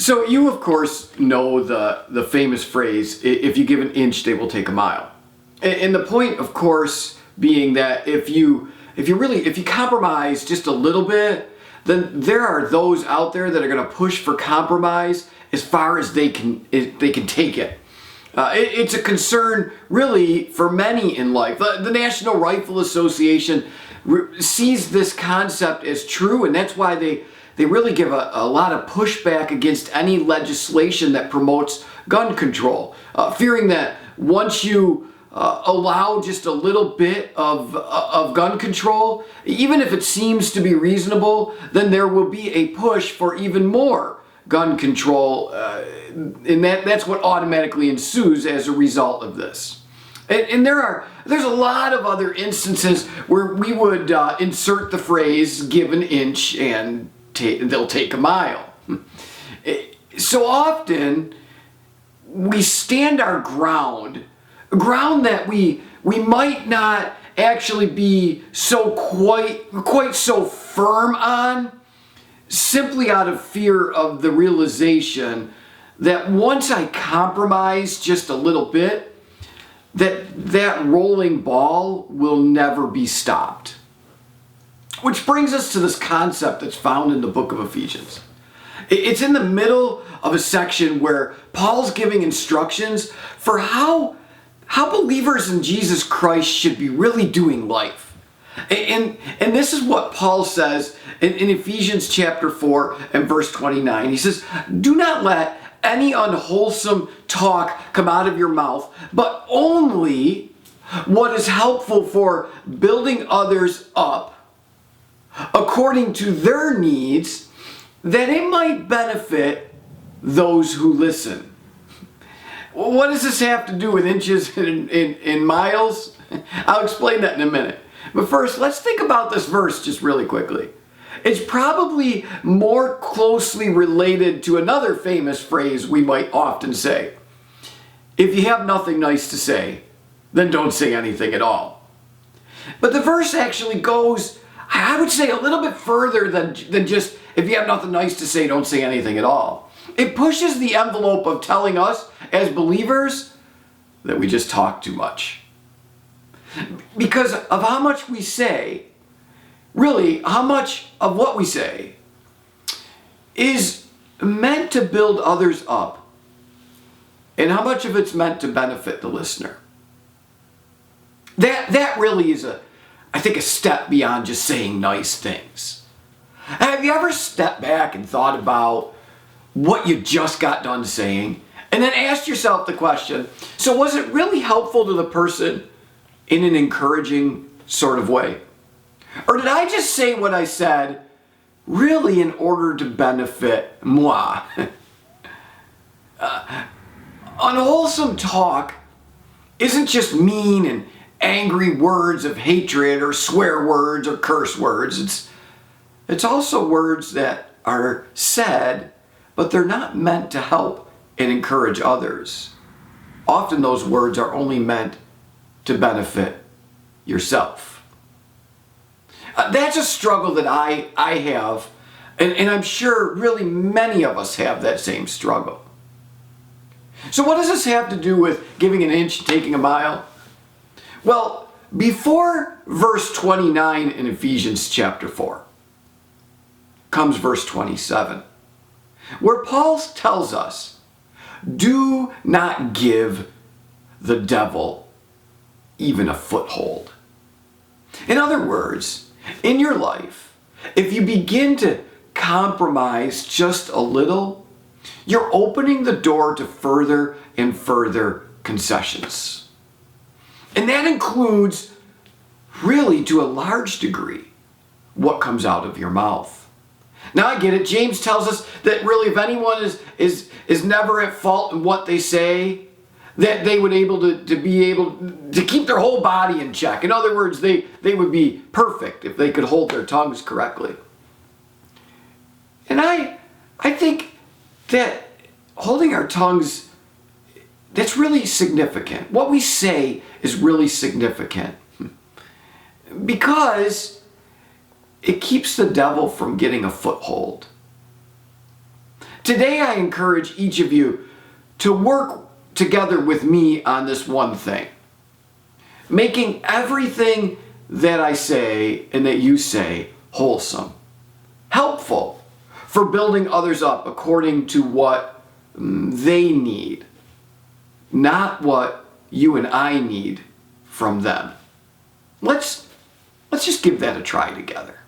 So you, of course, know the famous phrase, if you give an inch, they will take a mile. And the point, of course, being that if you compromise just a little bit, then there are those out there that are going to push for compromise as far as they can take it. It's a concern, really, for many in life. The National Rifle Association sees this concept as true, and that's why they really give a lot of pushback against any legislation that promotes gun control, fearing that once you allow just a little bit of gun control, even if it seems to be reasonable, then there will be a push for even more gun control, and that's what automatically ensues as a result of this. And there's a lot of other instances where we would insert the phrase "give an inch and they'll take a mile." So often we stand our ground that we might not actually be so quite so firm on, simply out of fear of the realization that once I compromise just a little bit, that rolling ball will never be stopped. Which brings us to this concept that's found in the book of Ephesians. It's in the middle of a section where Paul's giving instructions for how believers in Jesus Christ should be really doing life. And this is what Paul says in Ephesians chapter 4 and verse 29. He says, "Do not let any unwholesome talk come out of your mouth, but only what is helpful for building others up according to their needs, that it might benefit those who listen." What does this have to do with inches and miles? I'll explain that in a minute. But first, let's think about this verse just really quickly. It's probably more closely related to another famous phrase we might often say. If you have nothing nice to say, then don't say anything at all. But the verse actually goes, I would say, a little bit further than just, if you have nothing nice to say, don't say anything at all. It pushes the envelope of telling us as believers that we just talk too much. Because of how much we say, really, how much of what we say is meant to build others up, and how much of it's meant to benefit the listener. That really is I think a step beyond just saying nice things. Have you ever stepped back and thought about what you just got done saying, and then asked yourself the question, so was it really helpful to the person in an encouraging sort of way? Or did I just say what I said really in order to benefit moi? Unwholesome talk isn't just mean and angry words of hatred or swear words or curse words. It's also words that are said, but they're not meant to help and encourage others. Often those words are only meant to benefit yourself. That's a struggle that I have, and I'm sure really many of us have that same struggle. So what does this have to do with giving an inch and taking a mile? Well, before verse 29 in Ephesians chapter 4 comes verse 27, where Paul tells us, do not give the devil even a foothold. In other words, in your life, if you begin to compromise just a little, you're opening the door to further and further concessions. And that includes, really to a large degree, what comes out of your mouth. Now I get it. James tells us that really if anyone is never at fault in what they say, that they would be able to keep their whole body in check. In other words, they would be perfect if they could hold their tongues correctly. And I think that holding our tongues, that's really significant. What we say is really significant because it keeps the devil from getting a foothold. Today I encourage each of you to work together with me on this one thing. Making everything that I say and that you say wholesome, helpful, for building others up according to what they need, not what you and I need from them. Let's just give that a try together.